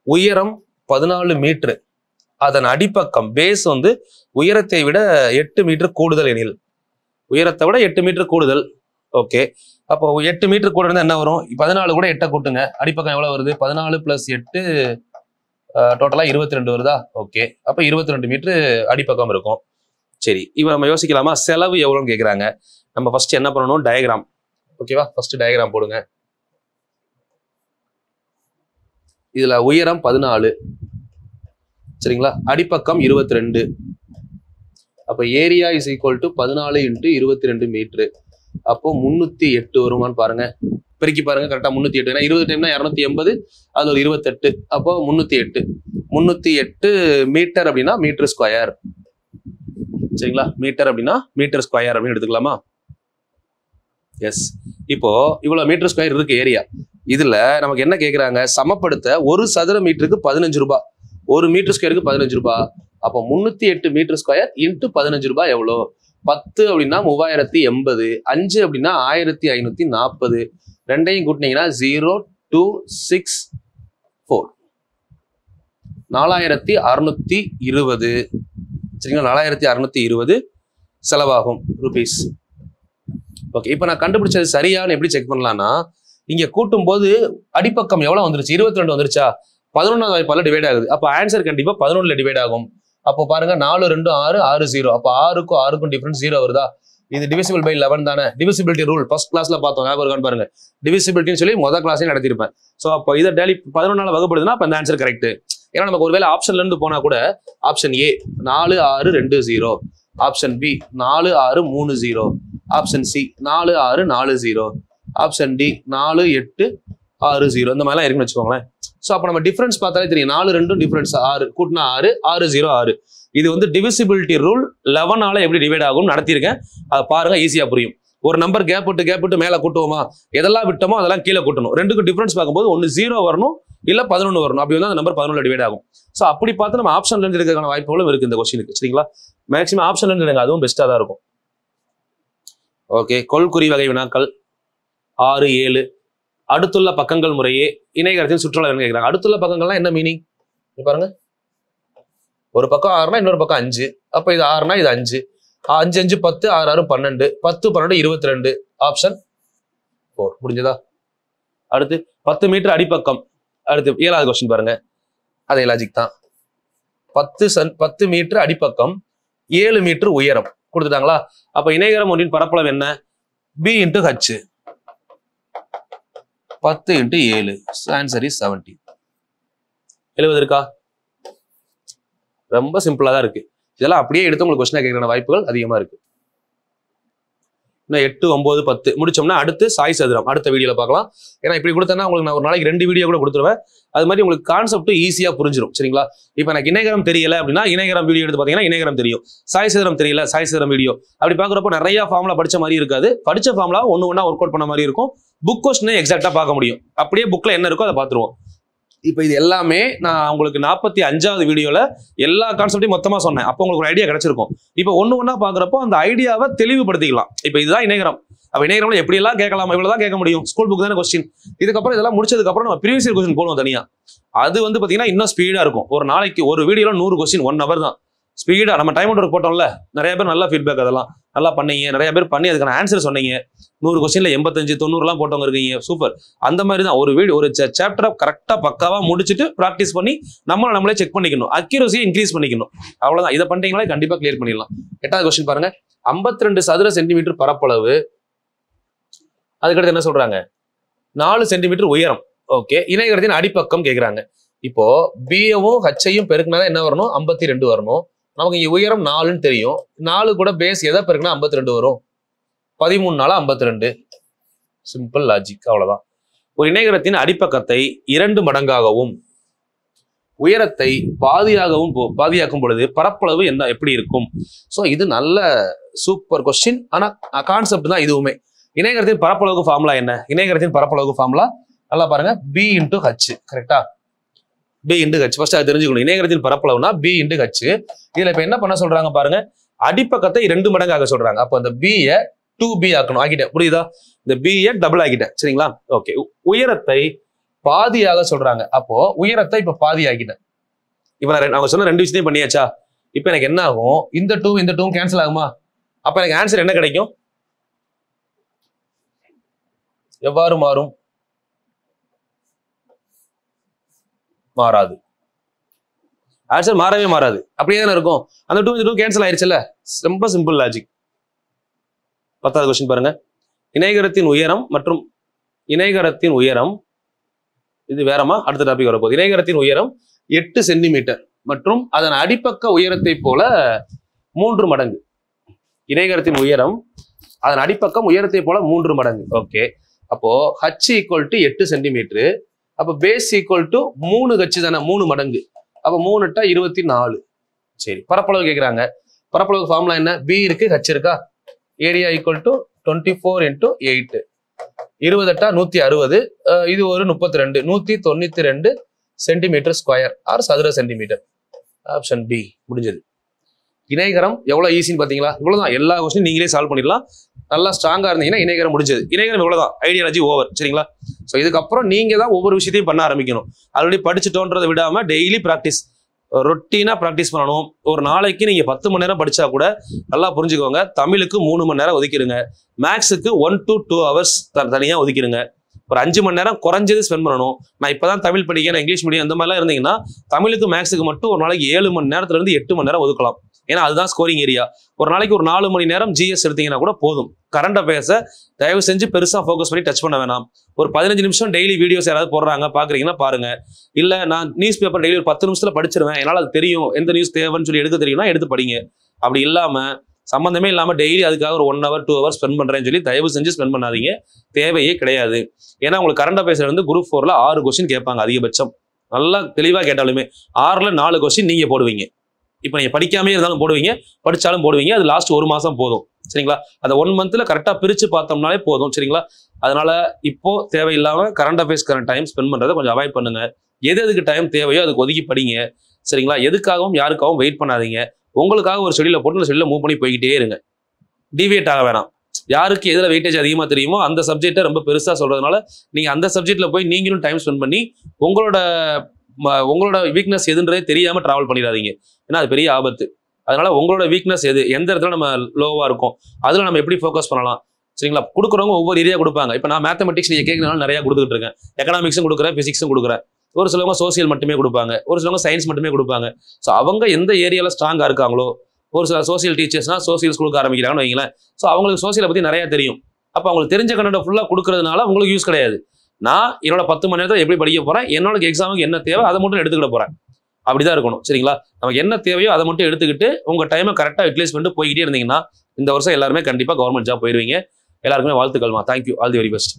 உயரம் 14 மீட்டர், அதன் அடிப்பக்கம் பேஸ் வந்து உயரத்தை விட 8 மீட்டர் கூடுதல் எனில். உயரத்தை விட 8 மீட்டர் கூடுதல். ஓகே, அப்போ 8 மீட்டர் கூட இருந்தா என்ன வரும் 14 கூட 8 கூட்டுங்க, அடிப்பக்கம் எவ்வளவு வருது 14 + 8 டோட்டலா 22 வருதா. ஓகே, அப்ப 22 மீட்டர் அடிப்பக்கம் இருக்கும். சரி, இப்போ நம்ம யோசிக்கலாமா செலவு எவ்வளோன்னு கேட்குறாங்க. நம்ம ஃபர்ஸ்ட் என்ன பண்ணணும், டயக்ராம். ஓகேவா? ஃபர்ஸ்ட் டயக்ராம் போடுங்க. இதுல உயரம் 14, சரிங்களா, அடிப்பக்கம் 22. அப்ப area is equal to 14 × 22 metre. அப்போ 308 வருமானு பாருங்க, பெருக்கி பாருங்க. கரெக்டா 308, ஏன்னா 20 டைம்னா 280, அதுல ஒரு 28, அப்போ 308 மீட்டர் அப்படின்னா மீட்டர் ஸ்கொயர். சரிங்களா? மீட்டர் அப்படின்னா மீட்டர் ஸ்கொயர் அப்படின்னு எடுத்துக்கலாமா? எஸ். இப்போ இவ்வளவு மீட்டர் ஸ்கொயர் இருக்கு ஏரியா. இதுல நமக்கு என்ன கேட்கறாங்க, சமப்படுத்த ஒரு சதுர மீட்டருக்கு 15 ரூபாய், ஒரு மீட்டர் ஸ்கொயருக்கு 15 ரூபாய். அப்போ 308 மீட்டர் ஸ்கொயர் × 15 ரூபாய் எவ்வளோ, 10 அப்படின்னா 3080, 5 அப்படின்னா 1540, ரெண்டையும் கூட்டினீங்கன்னா 0264, 4620. சரிங்களா 4620 செலவாகும் ரூபீஸ். ஓகே, இப்போ நான் கண்டுபிடிச்சது சரியானு எப்படி செக் பண்ணலாம்னா, இங்க கூட்டும் போது அடிப்பக்கம் எவ்வளவு வந்துருச்சு 22 வந்துருச்சா, 11வது வாய்ப்பால டிவைட் ஆகுது. அப்போ ஆன்சர் கண்டிப்பா 11ல டிவைட் ஆகும். அப்போ பாருங்க 4 2 6 6 0. அப்போ 6க்கும் 6க்கும் டிஃபரன்ஸ் 0 வருதா? இது டிவிசிபிள் பை 11 தானே. டிவிசிபிலிட்டி ரூல் ஃபர்ஸ்ட் கிளாஸ்ல பார்த்தோம், ஞாபகம் இருக்கான்னு பாருங்க. டிவிசிபிலிட்டின்னு சொல்லி முதல் கிளாஸே நடத்திருப்பேன். ஸோ அப்போ இதை டெய்லி 11ஆல வகுப்படுதுன்னா அப்போ இந்த ஆன்சர் கரெக்ட். ஏன்னா நமக்கு ஒருவேளை ஆப்ஷன்ல இருந்து போனா கூட option A 4 6 2 0, option B 4 6 3 0, option C 4 6 4 0, option D 4 8 6 0, இந்த மாதிரிலாம் இருக்குன்னு வச்சுக்கோங்களேன். ஸோ அப்போ நம்ம டிஃபரன்ஸ் பார்த்தாலே தெரியும், 4 2 டிஃபரன்ஸ் 6 கூட்டினா 6 6 0 6. இது வந்து டிவிசிபிலிட்டி ரூல் 11ஆல எப்படி டிவைட் ஆகும்னு நடத்தியிருக்கேன். அதை பாருங்க, ஈஸியா புரியும். ஒரு நம்பர் கேப் விட்டு மேல கூட்டுவோமா, எதெல்லாம் விட்டோமோ அதெல்லாம் கீழே கூட்டணும். ரெண்டுக்கும் டிஃபரன்ஸ் பார்க்கும்போது ஒன்னு 0 வரணும், இல்ல 11 வரணும். அப்படி வந்து அந்த நம்பர் 11ல டிவைட் ஆகும். ஸோ அப்படி பார்த்து நம்ம ஆப்ஷன்ல இருந்து இருக்கிறதுக்கான வாய்ப்புகளும் இருக்கு இந்த கொஸ்டினுக்கு. சரிங்களா, மேக்ஸிமம் ஆப்ஷன்ல இருந்து அதுவும் பெஸ்டா தான் இருக்கும். ஓகே, கொள்குறி வகை வினாக்கள் 6 7. அடுத்துள்ள பக்கங்கள் முறையே இணைகரத்தின் சுற்றளவு கேட்கிறாங்க. அடுத்துள்ள பக்கங்கள்லாம் என்ன மீனிங் பாருங்க. ஒரு பக்கம் 6னா இன்னொரு பக்கம் 5. அப்ப இது 6னா இது 5. 5 5 10, 6 6 12, 10 12 22. ஆப்ஷன் 4 முடிஞ்சதா? அடுத்து 10 மீட்டர் அடிப்பக்கம். அடுத்து 7வது கொஸ்டின் பாருங்க, அதே லாஜிக் தான். 10 மீட்டர் அடிப்பக்கம் 7 மீட்டர் உயரம் கொடுத்துட்டாங்களா? அப்ப இணைகரம் ஒன்றின் பரப்பளவு என்ன? B into H. 10 into 7. Answer is 70. 70 இருக்கா? ரொம்ப சிம்பிளா தான் இருக்கு. இதெல்லாம் அப்படியே எடுத்து உங்களுக்கு கொஸ்டின் கேட்கிற வாய்ப்புகள் அதிகமா இருக்கு. இன்னும் 8 9 10 முடிச்சோம்னா அடுத்து சாய் சதுரம் அடுத்த வீடியோல பார்க்கலாம். ஏன்னா இப்படி கொடுத்தேன்னா உங்களுக்கு நான் ஒரு நாளைக்கு 2 வீடியோ கூட கொடுத்துருவேன். அது மாதிரி உங்களுக்கு கான்செப்ட் ஈஸியா புரிஞ்சிடும். சரிங்களா, இப்போ எனக்கு இணைகரம் தெரியல அப்படின்னா இணைகரம் வீடியோ எடுத்து பார்த்தீங்கன்னா இணைகரம் தெரியும். சாய் சதுரம் தெரியல, சாய் சதுரம் வீடியோ. அப்படி பார்க்குறப்போ நிறைய ஃபார்முலா படிச்ச மாதிரி இருக்காது. படிச்ச ஃபார்முலா ஒண்ணா ஒர்க் அவுட் பண்ண மாதிரி இருக்கும். புக் கொஸ்டினை எக்ஸாக்டா பார்க்க முடியும். அப்படியே புக்ல என்ன இருக்கோ அதை பார்த்துருவோம். இப்போ இது எல்லாமே நான் உங்களுக்கு 45வது வீடியோல எல்லா கான்செப்டையும் மொத்தமா சொன்னேன். அப்போ உங்களுக்கு ஒரு ஐடியா கிடைச்சிருக்கும். இப்போ ஒண்ணா பாக்குறப்போ அந்த ஐடியாவை தெளிவுபடுத்திக்கலாம். இப்போ இதுதான் இணைகரம். அப்ப இணைகரம்ல எப்படி எல்லாம் கேட்கலாம், இவ்வளவுதான் கேட்க முடியும். ஸ்கூல் புக் தானே கொஸ்டின். இதுக்கப்புறம் இதெல்லாம் முடிச்சதுக்கு அப்புறம் நம்ம ப்ரீவியஸ் இயர் கொஸ்டின் போடுவோம் தனியா. அது வந்து பாத்தீங்கன்னா இன்னும் ஸ்பீடா இருக்கும். ஒரு நாளைக்கு ஒரு வீடியோல 100 கொஸ்டின் 1 hour தான் ஸ்பீடா. நம்ம டைம் அவுட் போட்டோம்ல, நிறைய பேர் நல்ல ஃபீட்பேக், அதெல்லாம் நல்லா பண்ணீங்க. நிறைய பேர் பண்ணி அதுக்கான ஆன்சர் சொன்னீங்க. 100 கொஸ்டின்ல 85 90 போட்டவங்க இருக்கீங்க. சூப்பர். அந்த மாதிரி தான் ஒரு வீடியோ ஒரு சாப்டரை கரெக்டா பக்காவா முடிச்சுட்டு ப்ராக்டிஸ் பண்ணி நம்மளே செக் பண்ணிக்கணும். அக்யூரசியை இன்க்ரீஸ் பண்ணிக்கணும். அவ்வளவுதான். இதை பண்ணிட்டீங்களா கண்டிப்பா கிளியர் பண்ணிடலாம். 8வது கொஸ்டின் பாருங்க. 52 சதுர சென்டிமீட்டர் பரப்பளவு, அதுக்கடுத்து என்ன சொல்றாங்க, 4 சென்டிமீட்டர் உயரம். ஓகே, இணைகரத்தின் அடிப்பக்கம் கேட்கிறாங்க. இப்போ பியவும் ஹச்சையும் பெருக்குனாதான் என்ன வரணும், 52 வரணும். நமக்கு இங்க உயரம் 4ன்னு தெரியும். 4 கூட பேஸ் எதை பெருக்குனா 52 வரும். 13 4 52. சிம்பிள் லாஜிக், அவ்வளவுதான். ஒரு இணைகரத்தின் அடிப்பக்கத்தை 2 மடங்காகவும் உயரத்தை பாதியாக்கும் பொழுது பரப்பளவு என்ன எப்படி இருக்கும்? ஸோ இது நல்ல சூப்பர் கொஸ்டின். ஆனா கான்செப்ட் தான் இதுவுமே. இணைகரத்தின் பரப்பளவுக்கு ஃபார்முலா என்ன? இணைகரத்தின் பரப்பளவுக்கு ஃபார்முலா நல்லா பாருங்க, B into H. கரெக்டா? B into H ஃபர்ஸ்ட் அது தெரிஞ்சுக்கணும். இணைகரத்தின் பரப்பளவுனா B into H. இதுல இப்ப என்ன பண்ண சொல்றாங்க பாருங்க, அடிப்பக்கத்தை 2 மடங்காக சொல்றாங்க. அப்போ அந்த B-ய 2B ஆக்கணும். ஆக்கிட்டேன், புரியுதா? இந்த B-ய டபுள் ஆக்கிட்டேன். சரிங்களா? ஓகே. உயரத்தை பாதியாக சொல்றாங்க. அப்போ உயரத்தை இப்ப பாதி ஆக்கிட்டேன். இப்ப அவங்க சொன்ன 2 விஷயத்தையும் பண்ணியாச்சா? இப்ப எனக்கு என்ன ஆகும், இந்த 2 கேன்சல் ஆகுமா? அப்ப எனக்கு ஆன்சர் என்ன கிடைக்கும்? எவ்வாறு மாறும்? மாறாது. ஆன்சர் மாறவே மாறாது. அப்படியே தானே இருக்கும். அந்த 2 கேன்சல் ஆயிருச்சுல்ல. ரொம்ப சிம்பிள் லாஜிக். 10வது கொஸ்டின் பாருங்க. இணைகரத்தின் உயரம் மற்றும் இணைகரத்தின் உயரம், இது வேறமா அடுத்த டாபிக் வரப்போகுது. இணைகரத்தின் உயரம் 8 சென்டிமீட்டர் மற்றும் அதன் அடிப்பக்க உயரத்தை போல 3 மடங்கு. இணைகரத்தின் உயரம் அதன் அடிப்பக்கம் உயரத்தை போல 3 மடங்கு. ஓகே. அப்போ H ஈக்குவல் டு 8 சென்டிமீட்டர். அப்போ பேஸ் ஈக்குவல் டு 3 H தானே, 3 மடங்கு. அப்போ 3 8 24. சரி, பரப்பளவு கேட்குறாங்க. பரப்பளவு ஃபார்முலா என்ன? B இருக்கு, H இருக்கா? Area equal to 24 into 8. 20 8 160. இது ஒரு 32 192 சென்டிமீட்டர் ஸ்கொயர் ஆர் சதுர சென்டிமீட்டர். ஆப்ஷன் பி முடிஞ்சது. இணைகரம் எவ்வளவு ஈஸின்னு பாத்தீங்களா? இவ்வளவுதான். எல்லா கொஸ்டின் நீங்களே சால்வ் பண்ணிடலாம். நல்லா ஸ்ட்ராங்கா இருந்தீங்கன்னா இணைகரம் முடிஞ்சது. இணைகரம் இவ்வளவுதான். Ideology over. சரிங்களா? ஸோ இதுக்கப்புறம் நீங்க தான் ஒவ்வொரு விஷயத்தையும் பண்ண ஆரம்பிக்கணும். ஆல்ரெடி படிச்சுட்டோன்றதை விடாம டெய்லி ப்ராக்டிஸ். ரொட்டீனா ப்ராக்டிஸ் பண்ணணும். ஒரு நாளைக்கு நீங்க 10 மணி நேரம் படிச்சா கூட நல்லா புரிஞ்சுக்கோங்க, தமிழுக்கு 3 மணி நேரம் ஒதுக்கிடுங்க, மேக்ஸுக்கு 1 to 2 hours தனியா ஒதுக்கிடுங்க. ஒரு 5 மணி நேரம் குறைஞ்சது ஸ்பெண்ட் பண்ணணும். நான் இப்பதான் தமிழ் படிக்கிறேன், இங்கிலீஷ் மீடியம் அந்த மாதிரிலாம் இருந்தீங்கன்னா தமிழுக்கு மேக்ஸுக்கு மட்டும் ஒரு நாளைக்கு 7 மணி நேரத்துல இருந்து 8 மணி நேரம் ஒதுக்கலாம். ஏன்னா அதுதான் ஸ்கோரிங் ஏரியா. ஒரு நாளைக்கு ஒரு 4 மணி நேரம் ஜிஎஸ் எடுத்தீங்கன்னா கூட போதும். கரண்ட் அஃபேர்ஸை தயவு செஞ்சு பெருசா ஃபோக்கஸ் பண்ணி டச் பண்ண வேணாம். ஒரு 15 நிமிஷம் டெய்லி வீடியோஸ் யாராவது போடுறாங்க பாக்குறீங்கன்னா பாருங்க. இல்ல நான் நியூஸ் பேப்பர் டெய்லி ஒரு 10 நிமிஷத்துல படிச்சிருவேன், என்னால அது தெரியும், எந்த நியூஸ் தேவைன்னு சொல்லி எடுக்க தெரியும்னா எடுத்து படிங்க. அப்படி இல்லாம சம்பந்தமே இல்லாம டெய்லி அதுக்காக ஒரு 1 hour 2 hours ஸ்பெண்ட் பண்றேன்னு சொல்லி தயவு செஞ்சு ஸ்பெண்ட் பண்ணாதீங்க. தேவையே கிடையாது. ஏன்னா உங்களுக்கு கரண்ட் அஃபேர்ஸ்ல இருந்து குரூப் 4ல 6 கொஸ்டின் கேட்பாங்க அதிகபட்சம். நல்லா தெளிவா கேட்டாலுமே 6ல 4 கொஸ்டின் நீங்க போடுவீங்க. இப்போ நீங்க படிக்காமே இருந்தாலும் போடுவீங்க, படிச்சாலும் போடுவீங்க. அது லாஸ்ட் 1 மாசம் போதும். சரிங்களா? அதை 1 monthல கரெக்டா பிரிச்சு பார்த்தோம்னாலே போதும். சரிங்களா? அதனால இப்போ தேவையில்லாம கரண்ட் அஃபேர்ஸ்க்கான டைம் ஸ்பெண்ட் பண்றதை கொஞ்சம் அவாய்ட் பண்ணுங்க. எதுக்கு டைம் தேவையோ அதுக்கு ஒதுக்கி படிங்க. சரிங்களா? எதுக்காகவும் யாருக்காகவும் வெயிட் பண்ணாதீங்க. உங்களுக்காக ஒரு ஷெடியூல போட்டு அந்த ஷெடியூல மூவ் பண்ணி போய்கிட்டே இருங்க. டிவியேட் ஆக வேணாம். யாருக்கு எதுல வெயிட்டேஜ் அதிகமா தெரியுமோ அந்த சப்ஜெக்டை ரொம்ப பெருசா சொல்றதுனால நீங்க அந்த சப்ஜெக்ட்ல போய் நீங்களும் டைம் ஸ்பெண்ட் பண்ணி உங்களோட வீக்னஸ் எதுன்றதே தெரியாம டிராவல் பண்ணிடாதீங்க. ஏன்னா அது பெரிய ஆபத்து. அதனால உங்களோட வீக்னஸ் எது, எந்த இடத்துல நம்ம லோவா இருக்கும், அதுல நம்ம எப்படி ஃபோக்கஸ் பண்ணலாம். சரிங்களா? கொடுக்குறவங்க ஒவ்வொரு ஏரியா கொடுப்பாங்க. இப்போ நான் மேத்தமெட்டிக்ஸ் நீங்க கேட்கறதுனால நிறைய கொடுத்துட்டு இருக்கேன். எக்கனாமிக்ஸும் கொடுக்குறேன், பிசிக்ஸும் கொடுக்குறேன். ஒரு சிலவங்க சோசியல் மட்டுமே கொடுப்பாங்க, ஒரு சிலவங்க சயின்ஸ் மட்டுமே கொடுப்பாங்க. ஸோ அவங்க எந்த ஏரியால ஸ்ட்ராங்கா இருக்காங்களோ, ஒரு சில சோசியல் டீச்சர்ஸ்னா சோசியல்ஸ் கொடுக்க ஆரம்பிக்கிறாங்கன்னு வைங்களேன். ஸோ அவங்களுக்கு சோசியலை பத்தி நிறைய தெரியும். அப்போ அவங்களுக்கு தெரிஞ்ச கண்டென்ட் ஃபுல்லா கொடுக்கறதுனால உங்களுக்கு யூஸ் கிடையாது. நான் என்னோட 10 மணி நேரத்தை எப்படி படிக்க போறேன், என்னோட எக்ஸாமுக்கு என்ன தேவை அதை மட்டும் எடுத்துக்கிட போறேன். அப்படிதான் இருக்கணும். சரிங்களா? நமக்கு என்ன தேவையோ அதை மட்டும் எடுத்துக்கிட்டு உங்க டைமை கரெக்டா யூட்டிலைஸ் பண்ணிட்டு போய்கிட்டே இருந்தீங்கன்னா இந்த வருஷம் எல்லாருமே கண்டிப்பா கவர்மெண்ட் ஜாப் போயிருவீங்க. எல்லாருக்குமே வாழ்த்துக்கள்மா. Thank you. All the very best.